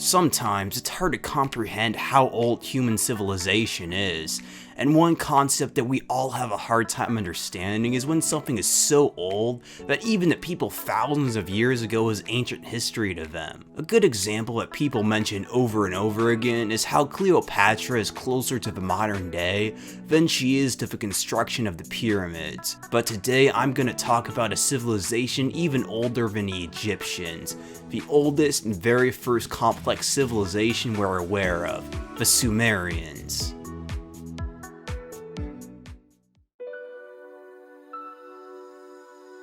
Sometimes it's hard to comprehend how old human civilization is, and one concept that we all have a hard time understanding is when something is so old that even the people thousands of years ago is ancient history to them. A good example that people mention over and over again is how Cleopatra is closer to the modern day than she is to the construction of the pyramids. But today I'm going to talk about a civilization even older than the Egyptians, the oldest and very first complex civilization we're aware of, the Sumerians.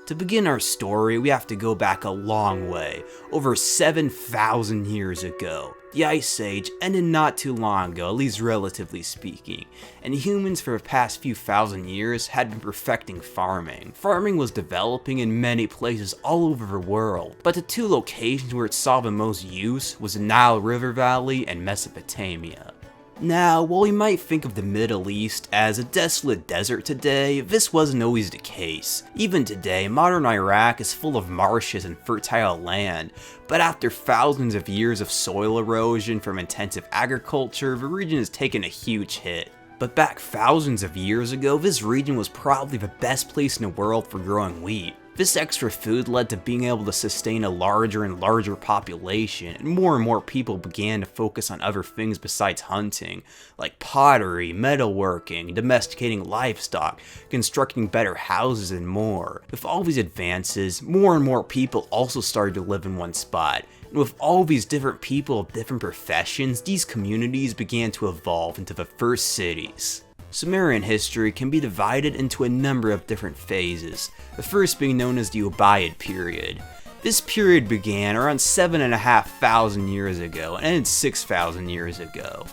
To begin our story, we have to go back a long way, over 7,000 years ago. The Ice Age ended not too long ago, at least relatively speaking, and humans for the past few thousand years had been perfecting farming. Farming was developing in many places all over the world, but the two locations where it saw the most use was the Nile River Valley and Mesopotamia. Now, while we might think of the Middle East as a desolate desert today, this wasn't always the case. Even today, modern Iraq is full of marshes and fertile land, but after thousands of years of soil erosion from intensive agriculture, the region has taken a huge hit. But back thousands of years ago, this region was probably the best place in the world for growing wheat. This extra food led to being able to sustain a larger and larger population, and more people began to focus on other things besides hunting, like pottery, metalworking, domesticating livestock, constructing better houses, and more. With all these advances, more and more people also started to live in one spot. And with all these different people of different professions, these communities began to evolve into the first cities. Sumerian history can be divided into a number of different phases, the first being known as the Ubaid period. This period began around 7,500 years ago and ended 6,000 years ago.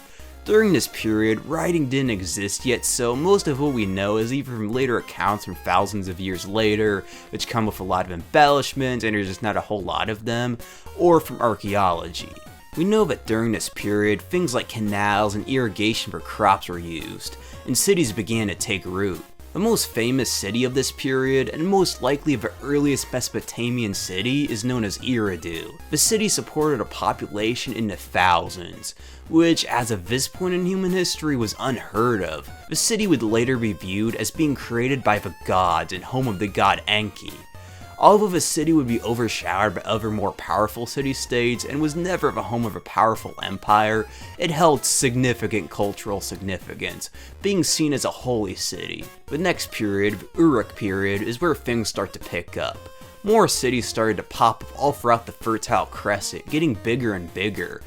During this period, writing didn't exist yet, so most of what we know is either from later accounts from thousands of years later, which come with a lot of embellishments and there's just not a whole lot of them, or from archaeology. We know that during this period, things like canals and irrigation for crops were used, and cities began to take root. The most famous city of this period, and most likely the earliest Mesopotamian city, is known as Eridu. The city supported a population in the thousands, which as of this point in human history was unheard of. The city would later be viewed as being created by the gods and home of the god Enki. Although the city would be overshadowed by other more powerful city-states and was never the home of a powerful empire, it held significant cultural significance, being seen as a holy city. The next period, the Uruk period, is where things start to pick up. More cities started to pop up all throughout the Fertile Crescent, getting bigger and bigger.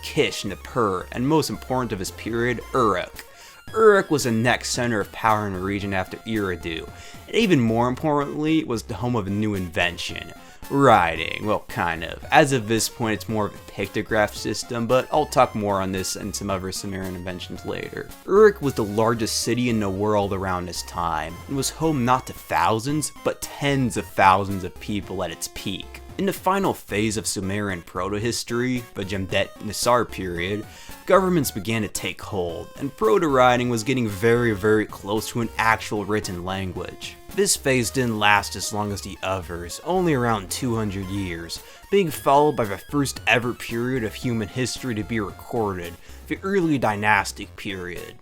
Kish, Nippur, and most important of this period, Uruk. Uruk was the next center of power in the region after Eridu, and even more importantly, was the home of a new invention, writing. Well, kind of. As of this point, it's more of a pictograph system, but I'll talk more on this and some other Sumerian inventions later. Uruk was the largest city in the world around this time, and was home not to thousands, but tens of thousands of people at its peak. In the final phase of Sumerian proto-history, the Jemdet-Nisar period, governments began to take hold, and proto-writing was getting very close to an actual written language. This phase didn't last as long as the others, only around 200 years, being followed by the first ever period of human history to be recorded, the early dynastic period.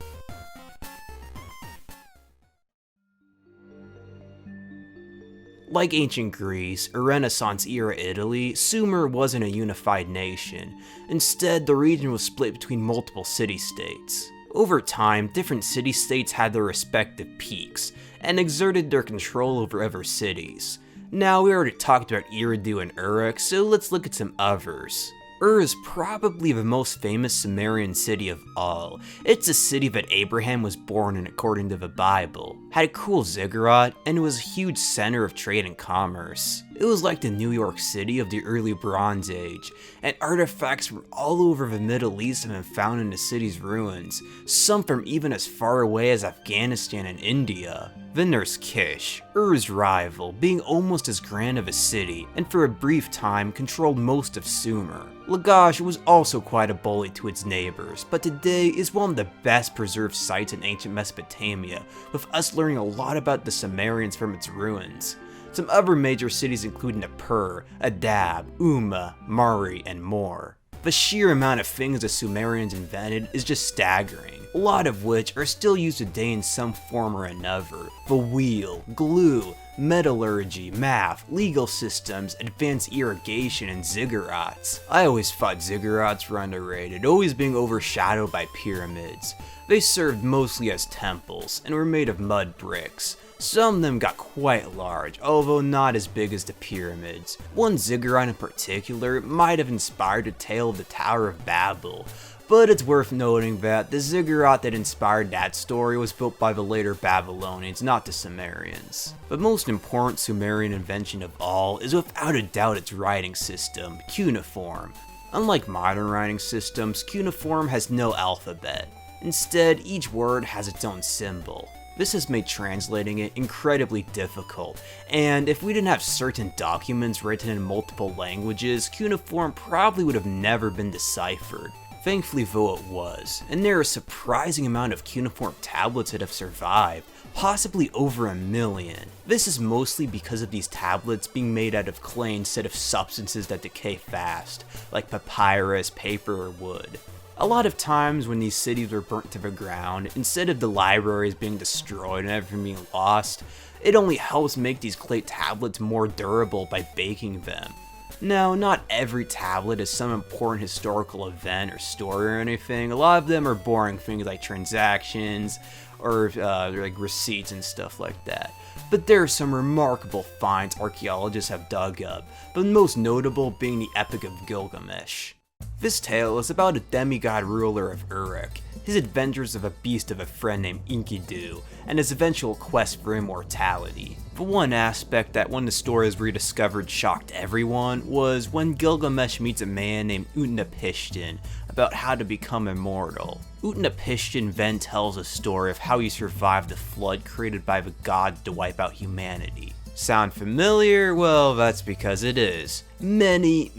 Like ancient Greece or Renaissance-era Italy, Sumer wasn't a unified nation. Instead, the region was split between multiple city-states. Over time, different city-states had their respective peaks, and exerted their control over other cities. Now, we already talked about Eridu and Uruk, so let's look at some others. Ur is probably the most famous Sumerian city of all. It's a city that Abraham was born in according to the Bible, had a cool ziggurat, and it was a huge center of trade and commerce. It was like the New York City of the early Bronze Age, and artifacts from all over the Middle East have been found in the city's ruins, some from even as far away as Afghanistan and India. Then there's Kish, Ur's rival, being almost as grand of a city, and for a brief time controlled most of Sumer. Lagash was also quite a bully to its neighbors, but today is one of the best preserved sites in ancient Mesopotamia, with us learning a lot about the Sumerians from its ruins. Some other major cities include Nippur, Adab, Umma, Mari, and more. The sheer amount of things the Sumerians invented is just staggering, a lot of which are still used today in some form or another. The wheel, glue, metallurgy, math, legal systems, advanced irrigation, and ziggurats. I always thought ziggurats were underrated, always being overshadowed by pyramids. They served mostly as temples, and were made of mud bricks. Some of them got quite large, although not as big as the pyramids. One ziggurat in particular might have inspired the tale of the Tower of Babel, but it's worth noting that the ziggurat that inspired that story was built by the later Babylonians, not the Sumerians. The most important Sumerian invention of all is without a doubt its writing system, cuneiform. Unlike modern writing systems, cuneiform has no alphabet. Instead, each word has its own symbol. This has made translating it incredibly difficult, and if we didn't have certain documents written in multiple languages, cuneiform probably would have never been deciphered. Thankfully though it was, and there are a surprising amount of cuneiform tablets that have survived, possibly over 1 million. This is mostly because of these tablets being made out of clay instead of substances that decay fast, like papyrus, paper, or wood. A lot of times when these cities were burnt to the ground, instead of the libraries being destroyed and everything being lost, it only helps make these clay tablets more durable by baking them. Now, not every tablet is some important historical event or story or anything. A lot of them are boring things like transactions or like receipts and stuff like that. But there are some remarkable finds archaeologists have dug up, the most notable being the Epic of Gilgamesh. This tale is about a demigod ruler of Uruk, his adventures of a beast of a friend named Enkidu, and his eventual quest for immortality. The one aspect that when the story was rediscovered shocked everyone was when Gilgamesh meets a man named Utnapishtim about how to become immortal. Utnapishtim then tells a story of how he survived the flood created by the gods to wipe out humanity. Sound familiar? Well, that's because it is. Many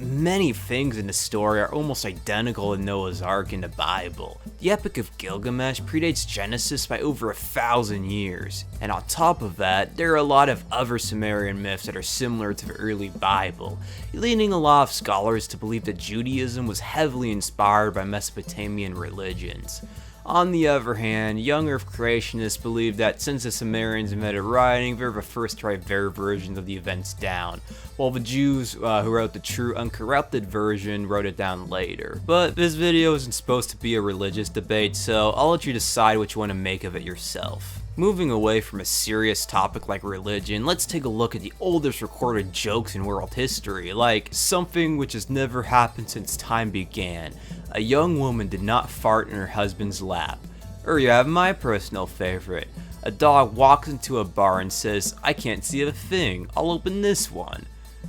things in the story are almost identical to Noah's Ark in the Bible. The Epic of Gilgamesh predates Genesis by over 1,000 years, and on top of that, there are a lot of other Sumerian myths that are similar to the early Bible, leading a lot of scholars to believe that Judaism was heavily inspired by Mesopotamian religions. On the other hand, young Earth creationists believe that since the Sumerians invented writing, they're the first to write their versions of the events down, while the Jews who wrote the true uncorrupted version wrote it down later. But this video isn't supposed to be a religious debate, so I'll let you decide what you want to make of it yourself. Moving away from a serious topic like religion, let's take a look at the oldest recorded jokes in world history, like something which has never happened since time began. A young woman did not fart in her husband's lap. Or you have my personal favorite. A dog walks into a bar and says, "I can't see a thing, I'll open this one."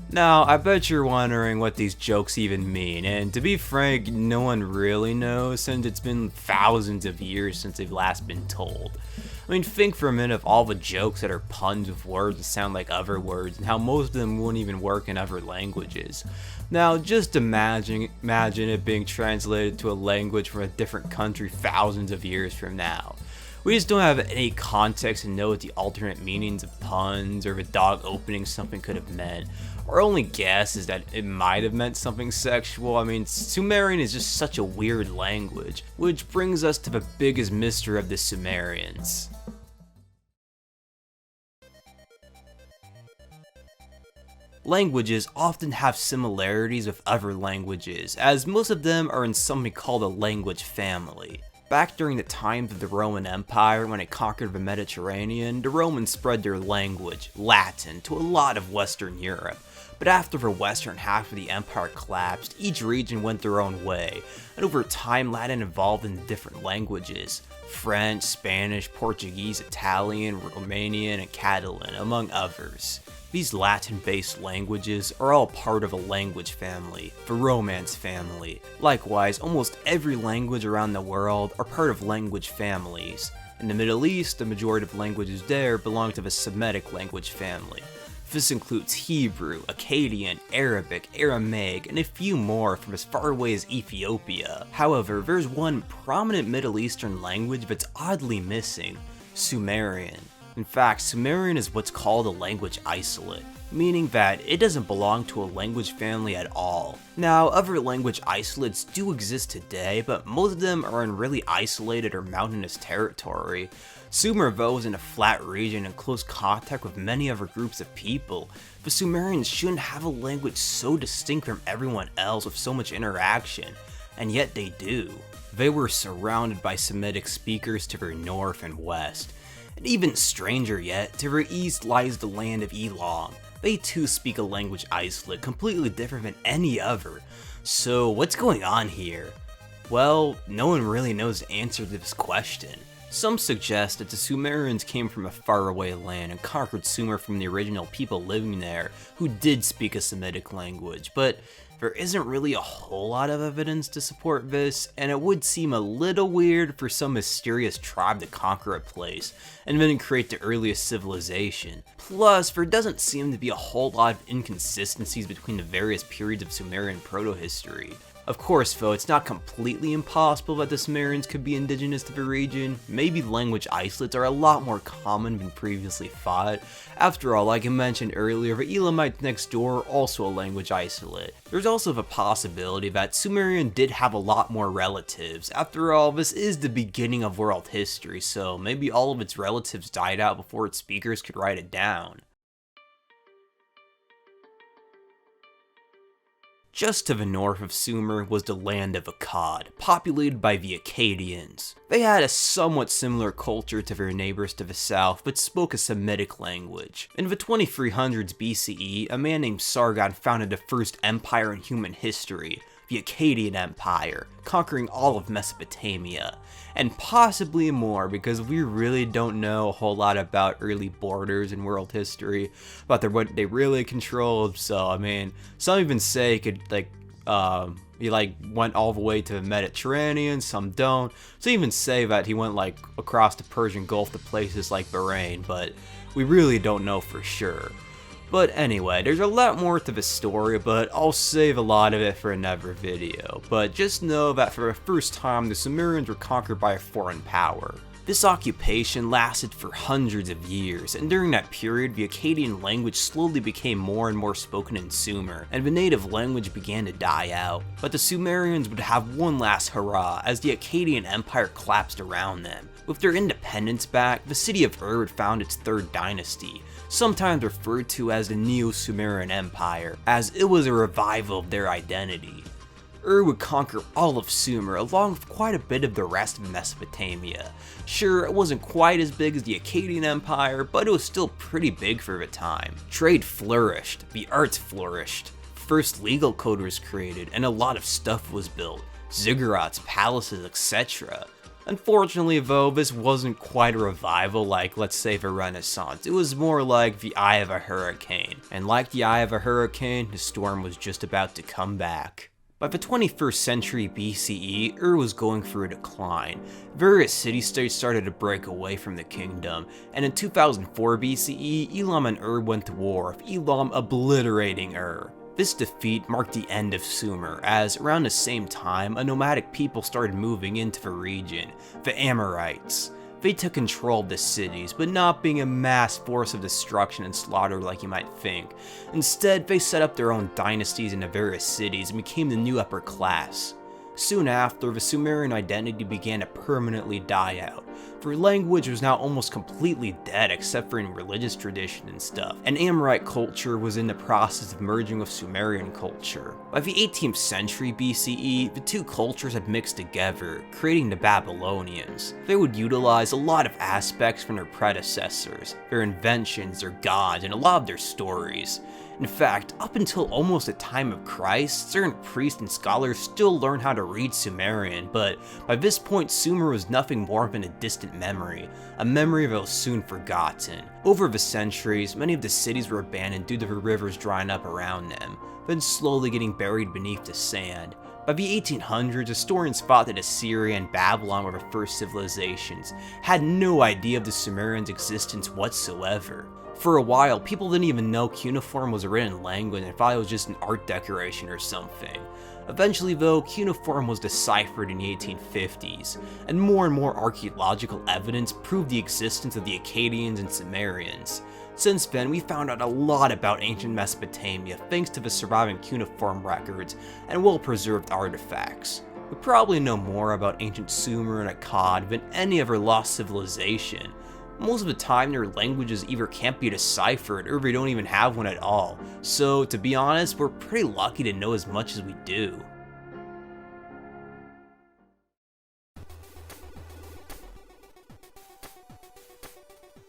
Now, I bet you're wondering what these jokes even mean, and to be frank, no one really knows since it's been thousands of years since they've last been told. I mean, think for a minute of all the jokes that are puns with words that sound like other words, and how most of them wouldn't even work in other languages. Now, just imagine it being translated to a language from a different country thousands of years from now. We just don't have any context to know what the alternate meanings of puns or if a dog opening something could have meant. Our only guess is that it might have meant something sexual. I mean, Sumerian is just such a weird language, which brings us to the biggest mystery of the Sumerians. Languages often have similarities with other languages, as most of them are in something called a language family. Back during the times of the Roman Empire, when it conquered the Mediterranean, the Romans spread their language, Latin, to a lot of Western Europe. But after the western half of the empire collapsed, each region went their own way, and over time Latin evolved into different languages: French, Spanish, Portuguese, Italian, Romanian, and Catalan, among others. These Latin-based languages are all part of a language family, the Romance family. Likewise, almost every language around the world are part of language families. In the Middle East, the majority of languages there belong to the Semitic language family. This includes Hebrew, Akkadian, Arabic, Aramaic, and a few more from as far away as Ethiopia. However, there's one prominent Middle Eastern language that's oddly missing: Sumerian. In fact, Sumerian is what's called a language isolate, meaning that it doesn't belong to a language family at all. Now, other language isolates do exist today, but most of them are in really isolated or mountainous territory. Sumer, though, is in a flat region in close contact with many other groups of people. The Sumerians shouldn't have a language so distinct from everyone else with so much interaction, and yet they do. They were surrounded by Semitic speakers to their north and west. And even stranger yet, to their east lies the land of Elam. They too speak a language isolate completely different than any other. So what's going on here? Well, no one really knows the answer to this question. Some suggest that the Sumerians came from a faraway land and conquered Sumer from the original people living there who did speak a Semitic language, but there isn't really a whole lot of evidence to support this, and it would seem a little weird for some mysterious tribe to conquer a place and then create the earliest civilization. Plus, there doesn't seem to be a whole lot of inconsistencies between the various periods of Sumerian proto-history. Of course though, it's not completely impossible that the Sumerians could be indigenous to the region. Maybe language isolates are a lot more common than previously thought. After all, like I mentioned earlier, the Elamites next door are also a language isolate. There's also the possibility that Sumerian did have a lot more relatives. After all, this is the beginning of world history, so maybe all of its relatives died out before its speakers could write it down. Just to the north of Sumer was the land of Akkad, populated by the Akkadians. They had a somewhat similar culture to their neighbors to the south, but spoke a Semitic language. In the 2300s BCE, a man named Sargon founded the first empire in human history, the Akkadian Empire, conquering all of Mesopotamia, and possibly more because we really don't know a whole lot about early borders in world history, about what they really controlled. So I mean, some even say he could he went all the way to the Mediterranean, some don't. Some even say that he went across the Persian Gulf to places like Bahrain, but we really don't know for sure. But anyway, there's a lot more to the story, but I'll save a lot of it for another video. But just know that for the first time, the Sumerians were conquered by a foreign power. This occupation lasted for hundreds of years, and during that period, the Akkadian language slowly became more and more spoken in Sumer, and the native language began to die out. But the Sumerians would have one last hurrah as the Akkadian Empire collapsed around them. With their independence back, the city of Ur had found its third dynasty, sometimes referred to as the Neo-Sumerian Empire, as it was a revival of their identity. Ur would conquer all of Sumer along with quite a bit of the rest of Mesopotamia. Sure, it wasn't quite as big as the Akkadian Empire, but it was still pretty big for the time. Trade flourished, the arts flourished, first legal code was created, and a lot of stuff was built, ziggurats, palaces, etc. Unfortunately though, this wasn't quite a revival like, let's say, the Renaissance. It was more like the eye of a hurricane. And like the eye of a hurricane, the storm was just about to come back. By the 21st century BCE, Ur was going through a decline. Various city-states started to break away from the kingdom, and in 2004 BCE, Elam and Ur went to war, with Elam obliterating Ur. This defeat marked the end of Sumer, as around the same time, a nomadic people started moving into the region, the Amorites. They took control of the cities, but not being a mass force of destruction and slaughter like you might think. Instead, they set up their own dynasties in the various cities and became the new upper class. Soon after, the Sumerian identity began to permanently die out. Their language was now almost completely dead except for in religious tradition and stuff, and Amorite culture was in the process of merging with Sumerian culture. By the 18th century BCE, the two cultures had mixed together, creating the Babylonians. They would utilize a lot of aspects from their predecessors, their inventions, their gods, and a lot of their stories. In fact, up until almost the time of Christ, certain priests and scholars still learned how to read Sumerian, but by this point Sumer was nothing more than a distant memory, a memory that was soon forgotten. Over the centuries, many of the cities were abandoned due to the rivers drying up around them, then slowly getting buried beneath the sand. By the 1800s, historians thought that Assyria and Babylon were the first civilizations, had no idea of the Sumerians' existence whatsoever. For a while, people didn't even know cuneiform was a written language and thought it was just an art decoration or something. Eventually though, cuneiform was deciphered in the 1850s, and more archaeological evidence proved the existence of the Akkadians and Sumerians. Since then, we found out a lot about ancient Mesopotamia thanks to the surviving cuneiform records and well-preserved artifacts. We probably know more about ancient Sumer and Akkad than any other lost civilization. Most of the time, their languages either can't be deciphered or they don't even have one at all, so to be honest, we're pretty lucky to know as much as we do.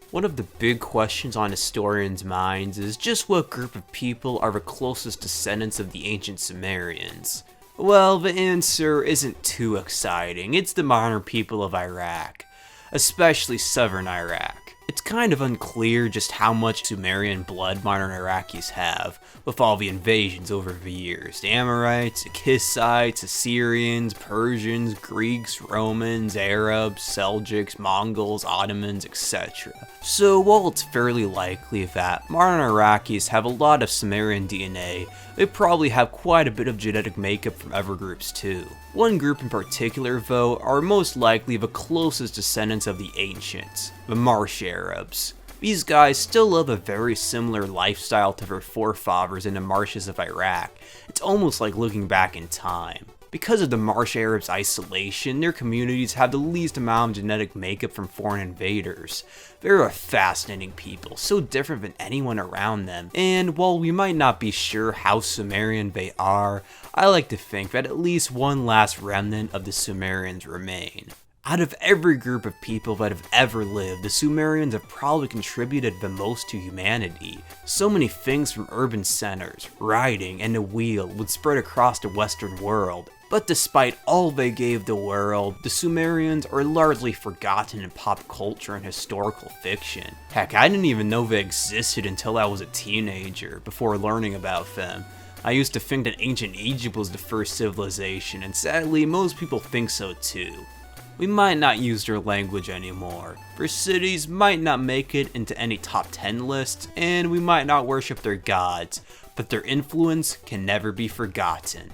One of the big questions on historians' minds is just what group of people are the closest descendants of the ancient Sumerians. Well, the answer isn't too exciting. It's the modern people of Iraq, especially southern Iraq. It's kind of unclear just how much Sumerian blood modern Iraqis have, with all the invasions over the years. The Amorites, the Hittites, Assyrians, Persians, Greeks, Romans, Arabs, Seljuks, Mongols, Ottomans, etc. So while it's fairly likely that modern Iraqis have a lot of Sumerian DNA, they probably have quite a bit of genetic makeup from other groups too. One group in particular, though, are most likely the closest descendants of the ancients, the Marsh Arabs. These guys still live a very similar lifestyle to their forefathers in the marshes of Iraq. It's almost like looking back in time. Because of the Marsh Arabs' isolation, their communities have the least amount of genetic makeup from foreign invaders. They're a fascinating people, so different than anyone around them, and while we might not be sure how Sumerian they are, I like to think that at least one last remnant of the Sumerians remain. Out of every group of people that have ever lived, the Sumerians have probably contributed the most to humanity. So many things from urban centers, writing, and the wheel would spread across the Western world. But despite all they gave the world, the Sumerians are largely forgotten in pop culture and historical fiction. Heck, I didn't even know they existed until I was a teenager, before learning about them. I used to think that ancient Egypt was the first civilization, and sadly, most people think so too. We might not use their language anymore. Their cities might not make it into any top 10 lists, and we might not worship their gods, but their influence can never be forgotten.